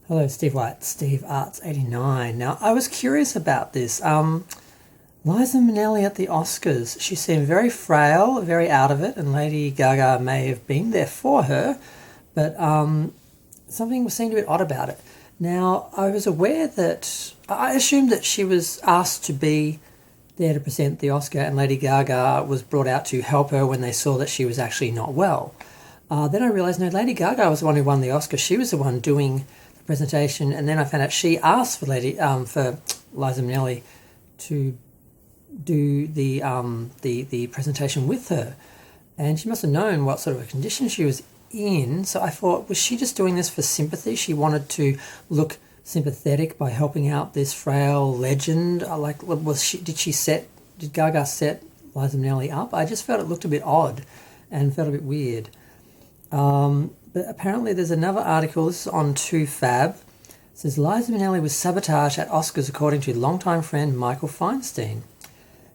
Hello, Steve White, Steve Arts 89. Now, I was curious about this. Liza Minnelli at the Oscars, she seemed very frail, very out of it, and Lady Gaga may have been there for her, but something seemed a bit odd about it. Now, I was aware that, I assumed that she was asked to be there to present the Oscar, and Lady Gaga was brought out to help her when they saw that she was actually not well. Then I realised, no, Lady Gaga was the one who won the Oscar. She was the one doing the presentation, and then I found out she asked for for Liza Minnelli to do the presentation with her, and she must have known what sort of a condition she was in. So I thought, was she just doing this for sympathy? She wanted to look sympathetic by helping out this frail legend. Did Gaga set Liza Minnelli up? I just felt it looked a bit odd and felt a bit weird. But apparently there's another article, this is on 2Fab. It says Liza Minnelli was sabotaged at Oscars according to longtime friend Michael Feinstein.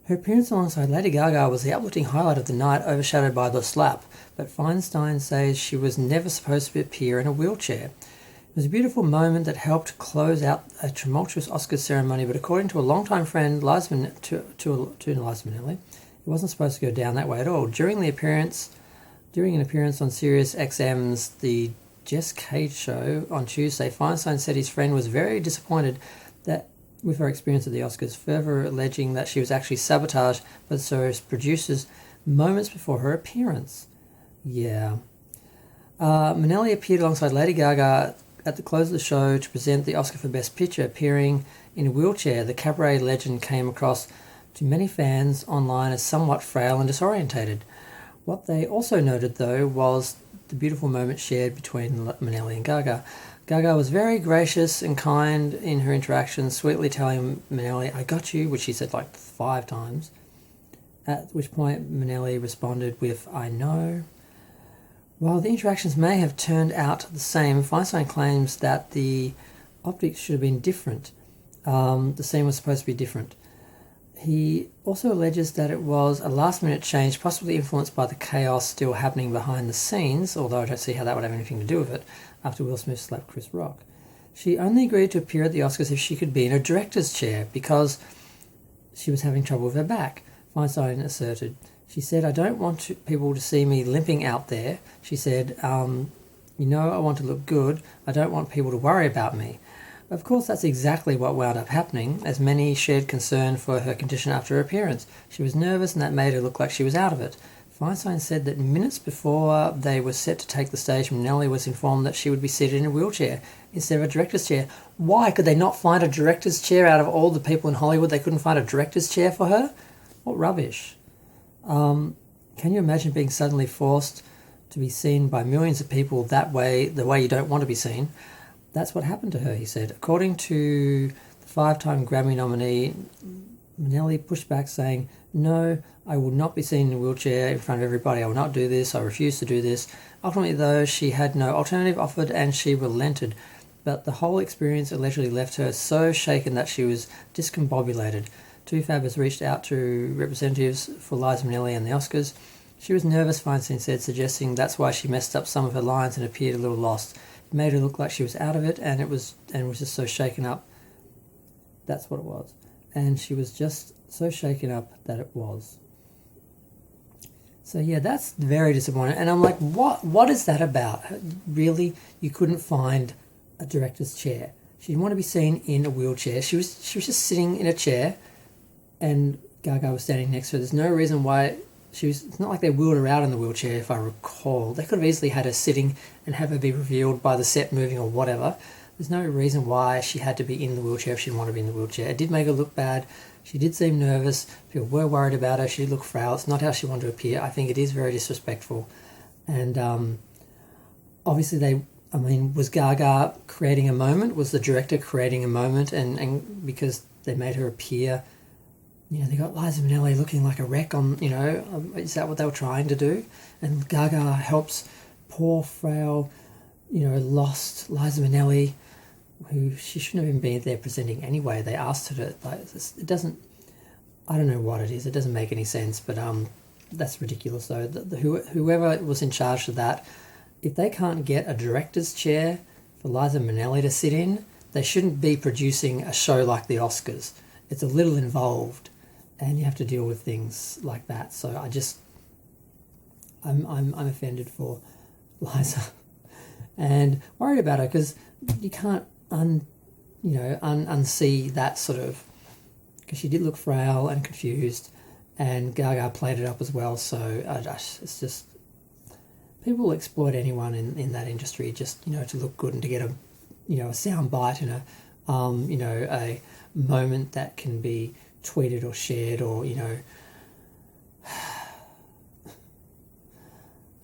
Her appearance alongside Lady Gaga was the uplifting highlight of the night, overshadowed by the slap, but Feinstein says she was never supposed to appear in a wheelchair. It was a beautiful moment that helped close out a tumultuous Oscars ceremony, but according to a longtime friend, Liza Minnelli, it wasn't supposed to go down that way at all. During an appearance on Sirius XM's The Jess Cage Show on Tuesday, Feinstein said his friend was very disappointed with her experience at the Oscars, further alleging that she was actually sabotaged by the show's producers moments before her appearance. Yeah. Minnelli appeared alongside Lady Gaga at the close of the show to present the Oscar for Best Picture. Appearing in a wheelchair, the cabaret legend came across to many fans online as somewhat frail and disorientated. What they also noted, though, was the beautiful moment shared between Minnelli and Gaga. Gaga was very gracious and kind in her interactions, sweetly telling Minnelli, "I got you," which she said like 5 times, at which point Minnelli responded with, "I know." While the interactions may have turned out the same, Feinstein claims that the optics should have been different. The scene was supposed to be different. He also alleges that it was a last-minute change, possibly influenced by the chaos still happening behind the scenes, although I don't see how that would have anything to do with it, after Will Smith slapped Chris Rock. She only agreed to appear at the Oscars if she could be in a director's chair because she was having trouble with her back, Feinstein asserted. She said, "I don't want people to see me limping out there." She said, I want to look good. I don't want people to worry about me." Of course, that's exactly what wound up happening, as many shared concern for her condition after her appearance. She was nervous and that made her look like she was out of it. Feinstein said that minutes before they were set to take the stage, Minnelli was informed that she would be seated in a wheelchair instead of a director's chair. Why? Could they not find a director's chair out of all the people in Hollywood? They couldn't find a director's chair for her? What rubbish. Can you imagine being suddenly forced to be seen by millions of people that way, the way you don't want to be seen? That's what happened to her, he said. According to the 5-time Grammy nominee, Minnelli pushed back saying, "No, I will not be seen in a wheelchair in front of everybody. I will not do this. I refuse to do this." Ultimately, though, she had no alternative offered and she relented. But the whole experience allegedly left her so shaken that she was discombobulated. 2Fab has reached out to representatives for Liza Minnelli and the Oscars. She was nervous, Feinstein said, suggesting that's why she messed up some of her lines and appeared a little lost. It made her look like she was out of it and was just so shaken up. That's what it was. And she was just so shaken up that it was. So yeah, that's very disappointing. And I'm like, what is that about? Really? You couldn't find a director's chair. She didn't want to be seen in a wheelchair. She was just sitting in a chair and Gaga was standing next to her. There's no reason why it's not like they wheeled her out in the wheelchair, if I recall. They could have easily had her sitting and have her be revealed by the set moving or whatever. There's no reason why she had to be in the wheelchair if she didn't want to be in the wheelchair. It did make her look bad. She did seem nervous. People were worried about her. She did look frail. It's not how she wanted to appear. I think it is very disrespectful. And obviously was Gaga creating a moment? Was the director creating a moment? And because they made her appear, they got Liza Minnelli looking like a wreck on, is that what they were trying to do? And Gaga helps poor, frail, lost Liza Minnelli, who she shouldn't have even been there presenting anyway. They asked her to, it doesn't, I don't know what it is. It doesn't make any sense, but that's ridiculous though. Whoever was in charge of that, if they can't get a director's chair for Liza Minnelli to sit in. They shouldn't be producing a show like the Oscars. It's a little involved, and you have to deal with things like that. So I'm offended for Liza, and worried about her because you can't unsee that sort of, because she did look frail and confused, and Gaga played it up as well. So it's just, people will exploit anyone in that industry just to look good and to get a sound bite and a moment that can be tweeted or shared or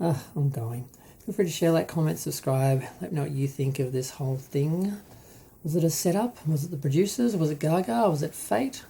I'm going. Feel free to share, like, comment, subscribe. Let me know what you think of this whole thing. Was it a setup? Was it the producers? Was it Gaga? Was it fate?